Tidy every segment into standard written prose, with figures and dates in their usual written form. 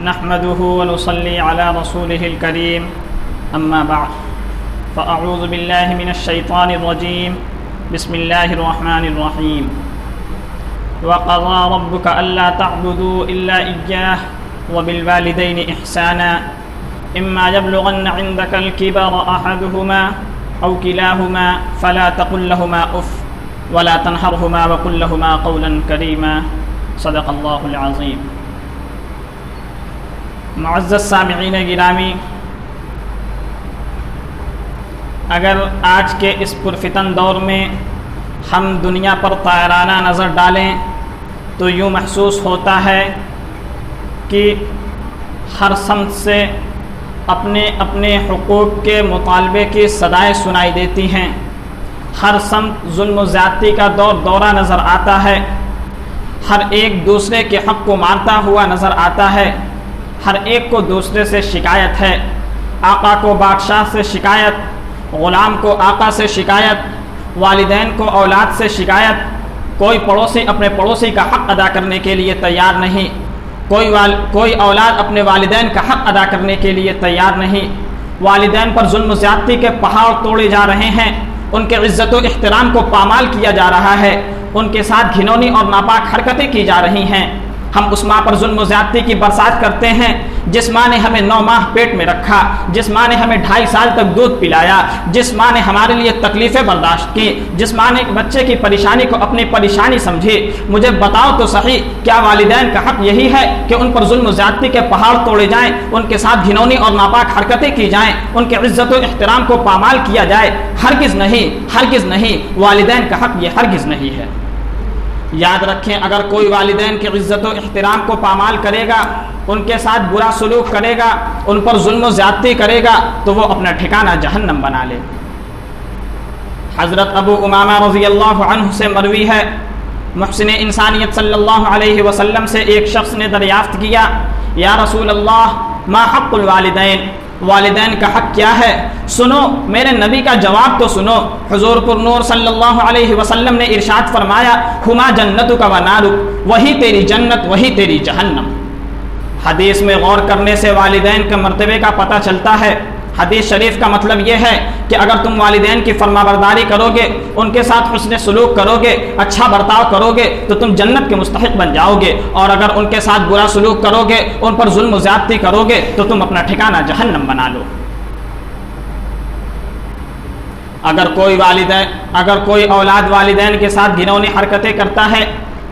نحمده ونصلي على رسوله الكريم أما بعد فأعوذ بالله من الشيطان الرجيم بسم الله الرحمن الرحيم وقضى ربك ألا تعبدوا إلا إياه وبالوالدين إحسانا إما يبلغن عندك الكبر أحدهما أو كلاهما فلا تقل لهما أف ولا تنهرهما وقل لهما قولا كريما صدق الله العظيم. معزز سامعین گرامی، اگر آج کے اس پرفتن دور میں ہم دنیا پر طائرانہ نظر ڈالیں تو یوں محسوس ہوتا ہے کہ ہر سمت سے اپنے اپنے حقوق کے مطالبے کی صدائیں سنائی دیتی ہیں. ہر سمت ظلم و زیادتی کا دورہ نظر آتا ہے. ہر ایک دوسرے کے حق کو مارتا ہوا نظر آتا ہے. ہر ایک کو دوسرے سے شکایت ہے. آقا کو بادشاہ سے شکایت، غلام کو آقا سے شکایت، والدین کو اولاد سے شکایت. کوئی پڑوسی اپنے پڑوسی کا حق ادا کرنے کے لیے تیار نہیں. کوئی اولاد اپنے والدین کا حق ادا کرنے کے لیے تیار نہیں. والدین پر ظلم و زیادتی کے پہاڑ توڑے جا رہے ہیں. ان کے عزت و احترام کو پامال کیا جا رہا ہے. ان کے ساتھ گھنونی اور ناپاک حرکتیں کی جا رہی ہیں. ہم اس ماں پر ظلم و زیادتی کی برسات کرتے ہیں جس ماں نے ہمیں 9 ماہ پیٹ میں رکھا، جس ماں نے ہمیں 2.5 سال تک دودھ پلایا، جس ماں نے ہمارے لیے تکلیفیں برداشت کی، جس ماں نے بچے کی پریشانی کو اپنی پریشانی سمجھی. مجھے بتاؤ تو صحیح، کیا والدین کا حق یہی ہے کہ ان پر ظلم و زیادتی کے پہاڑ توڑے جائیں، ان کے ساتھ گھنونی اور ناپاک حرکتیں کی جائیں، ان کے عزت و احترام کو پامال کیا جائے؟ ہرگز نہیں، ہرگز نہیں. والدین کا حق یہ ہرگز نہیں ہے. یاد رکھیں، اگر کوئی والدین کے عزت و احترام کو پامال کرے گا، ان کے ساتھ برا سلوک کرے گا، ان پر ظلم و زیادتی کرے گا تو وہ اپنا ٹھکانہ جہنم بنا لے. حضرت ابو امامہ رضی اللہ عنہ سے مروی ہے، محسن انسانیت صلی اللہ علیہ وسلم سے ایک شخص نے دریافت کیا، یا رسول اللہ ما حق الوالدین، والدین کا حق کیا ہے؟ سنو میرے نبی کا جواب تو سنو. حضور پر نور صلی اللہ علیہ وسلم نے ارشاد فرمایا، ہما جنتک و نارک، وہی تیری جنت وہی تیری جہنم. حدیث میں غور کرنے سے والدین کے مرتبے کا پتہ چلتا ہے. حدیث شریف کا مطلب یہ ہے کہ اگر تم والدین کی فرما برداری کرو گے، ان کے ساتھ حسن سلوک کرو گے، اچھا برتاؤ کرو گے تو تم جنت کے مستحق بن جاؤ گے، اور اگر ان کے ساتھ برا سلوک کرو گے، ان پر ظلم و زیادتی کرو گے تو تم اپنا ٹھکانہ جہنم بنا لو. اگر کوئی اولاد والدین کے ساتھ گھنونی حرکتیں کرتا ہے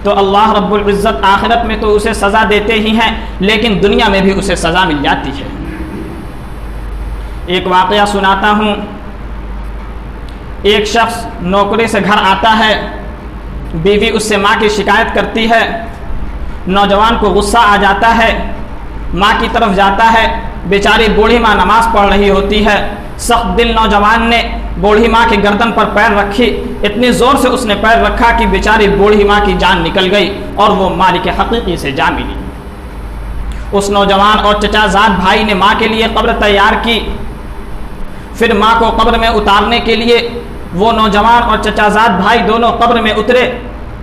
تو اللہ رب العزت آخرت میں تو اسے سزا دیتے ہی ہیں، لیکن دنیا میں بھی اسے سزا مل جاتی ہے. ایک واقعہ سناتا ہوں. ایک شخص نوکری سے گھر آتا ہے، بیوی اس سے ماں کی شکایت کرتی ہے. نوجوان کو غصہ آ جاتا ہے، ماں کی طرف جاتا ہے. بیچاری بوڑھی ماں نماز پڑھ رہی ہوتی ہے. سخت دل نوجوان نے بوڑھی ماں کی گردن پر پیر رکھی. اتنی زور سے اس نے پیر رکھا کہ بیچاری بوڑھی ماں کی جان نکل گئی اور وہ مالک حقیقی سے جا ملی. اس نوجوان اور چچا زاد بھائی نے ماں کے لیے قبر تیار کی. پھر ماں کو قبر میں اتارنے کے لیے وہ نوجوان اور چچا زاد بھائی دونوں قبر میں اترے.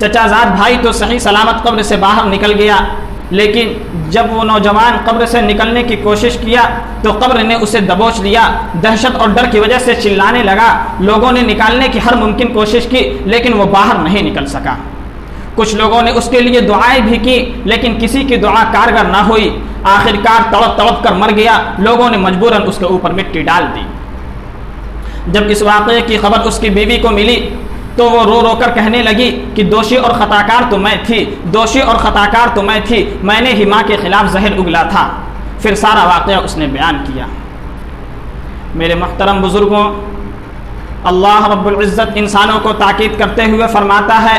چچا زاد بھائی تو صحیح سلامت قبر سے باہر نکل گیا، لیکن جب وہ نوجوان قبر سے نکلنے کی کوشش کیا تو قبر نے اسے دبوچ لیا. دہشت اور ڈر کی وجہ سے چلانے لگا. لوگوں نے نکالنے کی ہر ممکن کوشش کی لیکن وہ باہر نہیں نکل سکا. کچھ لوگوں نے اس کے لیے دعائیں بھی کی لیکن کسی کی دعا کارگر نہ ہوئی. آخرکار تڑپ تڑپ کر مر گیا. لوگوں نے مجبوراً اس کے اوپر مٹی ڈال دی. جب اس واقعے کی خبر اس کی بیوی کو ملی تو وہ رو رو کر کہنے لگی کہ دوشی اور خطاکار تو میں تھی، دوشی اور خطاکار تو میں تھی، میں نے ہی ماں کے خلاف زہر اگلا تھا. پھر سارا واقعہ اس نے بیان کیا. میرے محترم بزرگوں، اللہ رب العزت انسانوں کو تاکید کرتے ہوئے فرماتا ہے،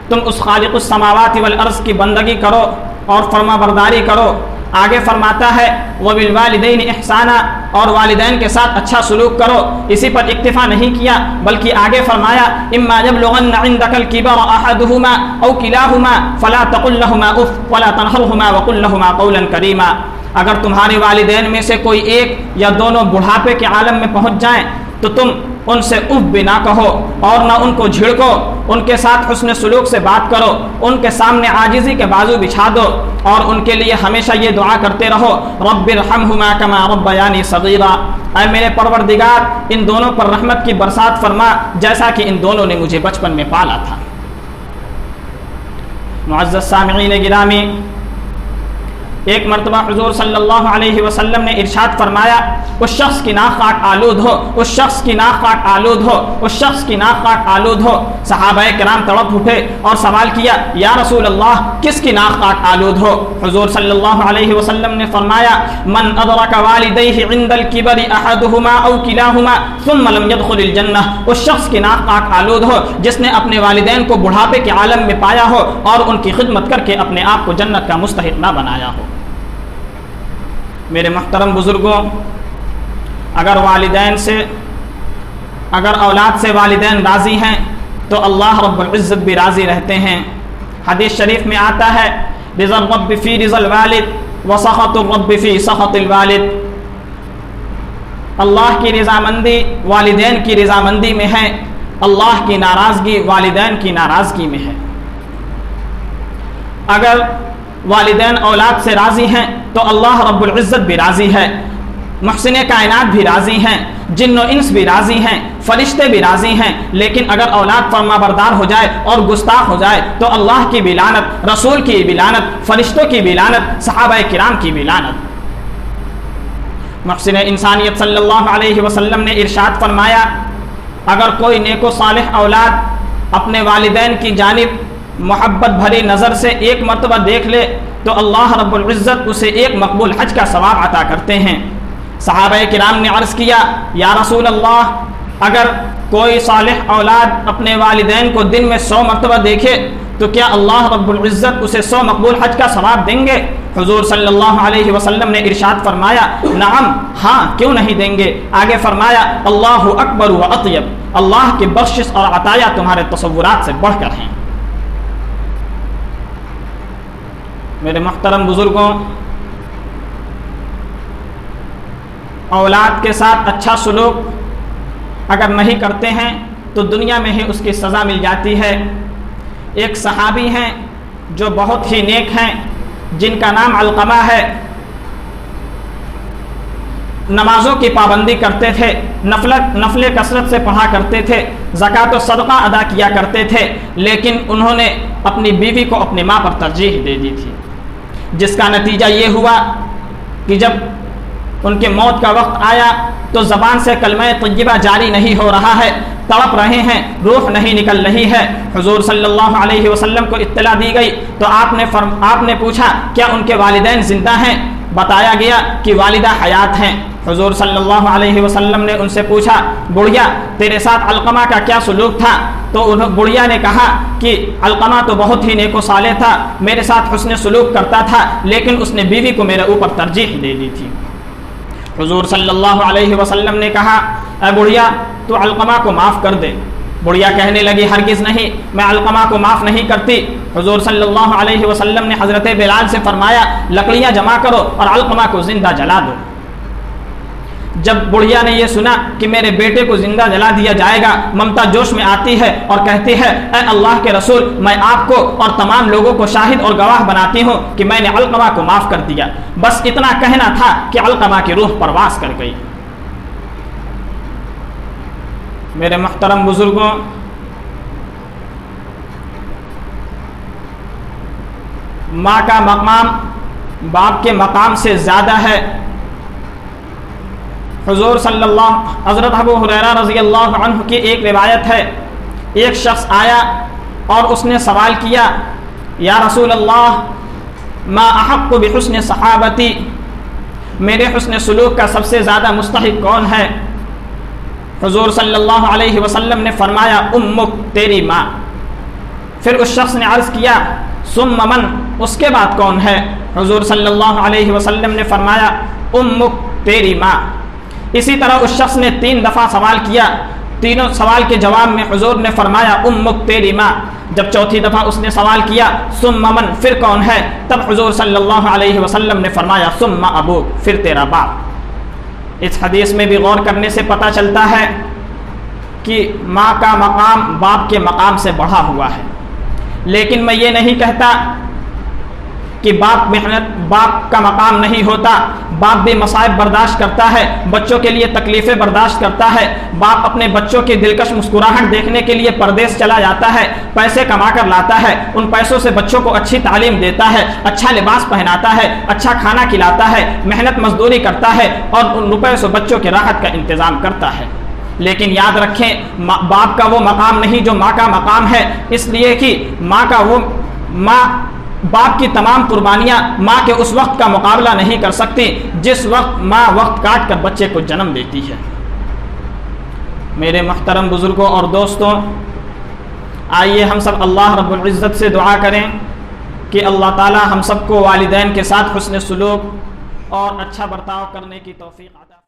تم اس خالق السماوات والارض کی بندگی کرو اور فرما برداری کرو. آگے فرماتا ہے وبالوالدین احسانا، اور والدین کے ساتھ اچھا سلوک کرو. اسی پر اکتفا نہیں کیا بلکہ آگے فرمایا اما یبلغن عندک الکبر احدهما او کلاهما فلا تقل لهما اف ولا تنهرهما وقل لهما قولا کریما. اگر تمہارے والدین میں سے کوئی ایک یا دونوں بڑھاپے کے عالم میں پہنچ جائیں تو تم ان سے اف بھی نہ کہو اور نہ ان کو جھڑکو، ان کے ساتھ حسن سلوک سے بات کرو، ان کے سامنے عاجزی کے بازو بچھا دو اور ان کے لیے ہمیشہ یہ دعا کرتے رہو رب ارحمہما کما ربیانی صغیرا، اے میرے پروردگار ان دونوں پر رحمت کی برسات فرما جیسا کہ ان دونوں نے مجھے بچپن میں پالا تھا۔ معزز سامعین گرامی، ایک مرتبہ حضور صلی اللہ علیہ وسلم نے ارشاد فرمایا اس شخص کی ناک خاک آلود ہو، اس شخص کی ناک خاک آلود ہو، اس شخص کی ناک خاک آلود ہو۔ صحابہ کرام تڑپ اٹھے اور سوال کیا یا رسول اللہ کس کی ناک خاک آلود ہو؟ حضور صلی اللہ علیہ وسلم نے فرمایا من ادرک والدیہ عند الکبر احدہما او کلاہما ثم لم يدخل الجنہ، اس شخص کی ناک خاک آلود ہو جس نے اپنے والدین کو بڑھاپے کے عالم میں پایا ہو اور ان کی خدمت کر کے اپنے آپ کو جنت کا مستحق نہ بنایا ہو۔ میرے محترم بزرگوں، اگر اولاد سے والدین راضی ہیں تو اللہ رب العزت بھی راضی رہتے ہیں۔ حدیث شریف میں آتا ہے رضا الرب فی رضا الوالد وسخط الرب فی سخط الوالد، اللہ کی رضامندی والدین کی رضامندی میں ہے، اللہ کی ناراضگی والدین کی ناراضگی میں ہے۔ اگر والدین اولاد سے راضی ہیں تو اللہ رب العزت بھی راضی ہے، محسن کائنات بھی راضی ہیں، جن و انس بھی راضی ہیں، فرشتے بھی راضی ہیں۔ لیکن اگر اولاد فرما بردار ہو جائے اور گستاخ ہو جائے تو اللہ کی بھی لعنت، رسول کی بھی لعنت، فرشتوں کی بھی لعنت، صحابہ کرام کی بھی لعنت۔ محسن انسانیت صلی اللہ علیہ وسلم نے ارشاد فرمایا اگر کوئی نیک و صالح اولاد اپنے والدین کی جانب محبت بھری نظر سے ایک مرتبہ دیکھ لے تو اللہ رب العزت اسے ایک مقبول حج کا ثواب عطا کرتے ہیں۔ صحابہ کرام نے عرض کیا یا رسول اللہ اگر کوئی صالح اولاد اپنے والدین کو دن میں 100 مرتبہ دیکھے تو کیا اللہ رب العزت اسے 100 مقبول حج کا ثواب دیں گے؟ حضور صلی اللہ علیہ وسلم نے ارشاد فرمایا نعم، ہاں کیوں نہیں دیں گے۔ آگے فرمایا اللہ اکبر و اطیب، اللہ کی بخشش اور عطایا تمہارے تصورات سے بڑھ کر ہیں۔ میرے محترم بزرگوں، اولاد کے ساتھ اچھا سلوک اگر نہیں کرتے ہیں تو دنیا میں ہی اس کی سزا مل جاتی ہے۔ ایک صحابی ہیں جو بہت ہی نیک ہیں جن کا نام علقمہ ہے، نمازوں کی پابندی کرتے تھے، نفل کثرت سے پڑھا کرتے تھے، زکوٰۃ و صدقہ ادا کیا کرتے تھے، لیکن انہوں نے اپنی بیوی کو اپنی ماں پر ترجیح دے دی تھی، جس کا نتیجہ یہ ہوا کہ جب ان کے موت کا وقت آیا تو زبان سے کلمہ طیبہ جاری نہیں ہو رہا ہے، تڑپ رہے ہیں، روح نہیں نکل رہی ہے۔ حضور صلی اللہ علیہ وسلم کو اطلاع دی گئی تو آپ نے پوچھا کیا ان کے والدین زندہ ہیں؟ بتایا گیا کہ والدہ حیات ہیں۔ حضور صلی اللہ علیہ وسلم نے ان سے پوچھا بڑھیا تیرے ساتھ علقمہ کا کیا سلوک تھا؟ تو بڑھیا نے کہا کہ علقمہ تو بہت ہی نیک و صالح تھا، میرے ساتھ حسن سلوک کرتا تھا، لیکن اس نے بیوی کو میرے اوپر ترجیح دے دی تھی۔ حضور صلی اللہ علیہ وسلم نے کہا اے بڑھیا تو علقمہ کو معاف کر دے۔ بڑھیا کہنے لگی ہرگز نہیں، میں علقمہ کو معاف نہیں کرتی۔ حضور صلی اللہ علیہ وسلم نے حضرت بلال سے فرمایا لکڑیاں جمع کرو اور علقمہ کو زندہ جلا دو۔ جب بڑھیا نے یہ سنا کہ میرے بیٹے کو زندہ جلا دیا جائے گا، ممتا جوش میں آتی ہے اور کہتی ہے اے اللہ کے رسول میں آپ کو اور تمام لوگوں کو شاہد اور گواہ بناتی ہوں کہ میں نے علقمہ کو معاف کر دیا۔ بس اتنا کہنا تھا کہ علقمہ کی روح پرواز کر گئی۔ میرے محترم بزرگوں، ماں کا مقام باپ کے مقام سے زیادہ ہے۔ حضور صلی اللہ حضرت ابو ہریرہ رضی اللہ عنہ کی ایک روایت ہے، ایک شخص آیا اور اس نے سوال کیا یا رسول اللہ ما احق بحسن صحابتی، میرے حسن سلوک کا سب سے زیادہ مستحق کون ہے؟ حضور صلی اللہ علیہ وسلم نے فرمایا امک، تیری ماں۔ پھر اس شخص نے عرض کیا ثم من، اس کے بعد کون ہے؟ حضور صلی اللہ علیہ وسلم نے فرمایا امک، تیری ماں۔ اسی طرح اس شخص نے 3 دفعہ سوال کیا، تینوں سوال کے جواب میں حضور نے فرمایا امک، تیری ماں۔ جب چوتھی دفعہ اس نے سوال کیا ثم من، پھر کون ہے؟ تب حضور صلی اللہ علیہ وسلم نے فرمایا ثم ابوک، پھر تیرا باپ۔ اس حدیث میں بھی غور کرنے سے پتہ چلتا ہے کہ ماں کا مقام باپ کے مقام سے بڑھا ہوا ہے، لیکن میں یہ نہیں کہتا کہ باپ کا مقام نہیں ہوتا۔ باپ بھی مصائب برداشت کرتا ہے، بچوں کے لیے تکلیفیں برداشت کرتا ہے۔ باپ اپنے بچوں کی دلکش مسکراہٹ دیکھنے کے لیے پردیس چلا جاتا ہے، پیسے کما کر لاتا ہے، ان پیسوں سے بچوں کو اچھی تعلیم دیتا ہے، اچھا لباس پہناتا ہے، اچھا کھانا کھلاتا ہے، محنت مزدوری کرتا ہے اور ان روپے سے بچوں کی راحت کا انتظام کرتا ہے۔ لیکن یاد رکھیں، باپ کا وہ مقام نہیں جو ماں کا مقام ہے، اس لیے کہ باپ کی تمام قربانیاں ماں کے اس وقت کا مقابلہ نہیں کر سکتی جس وقت ماں وقت کاٹ کر بچے کو جنم دیتی ہے۔ میرے محترم بزرگوں اور دوستوں، آئیے ہم سب اللہ رب العزت سے دعا کریں کہ اللہ تعالی ہم سب کو والدین کے ساتھ حسن سلوک اور اچھا برتاؤ کرنے کی توفیق عطا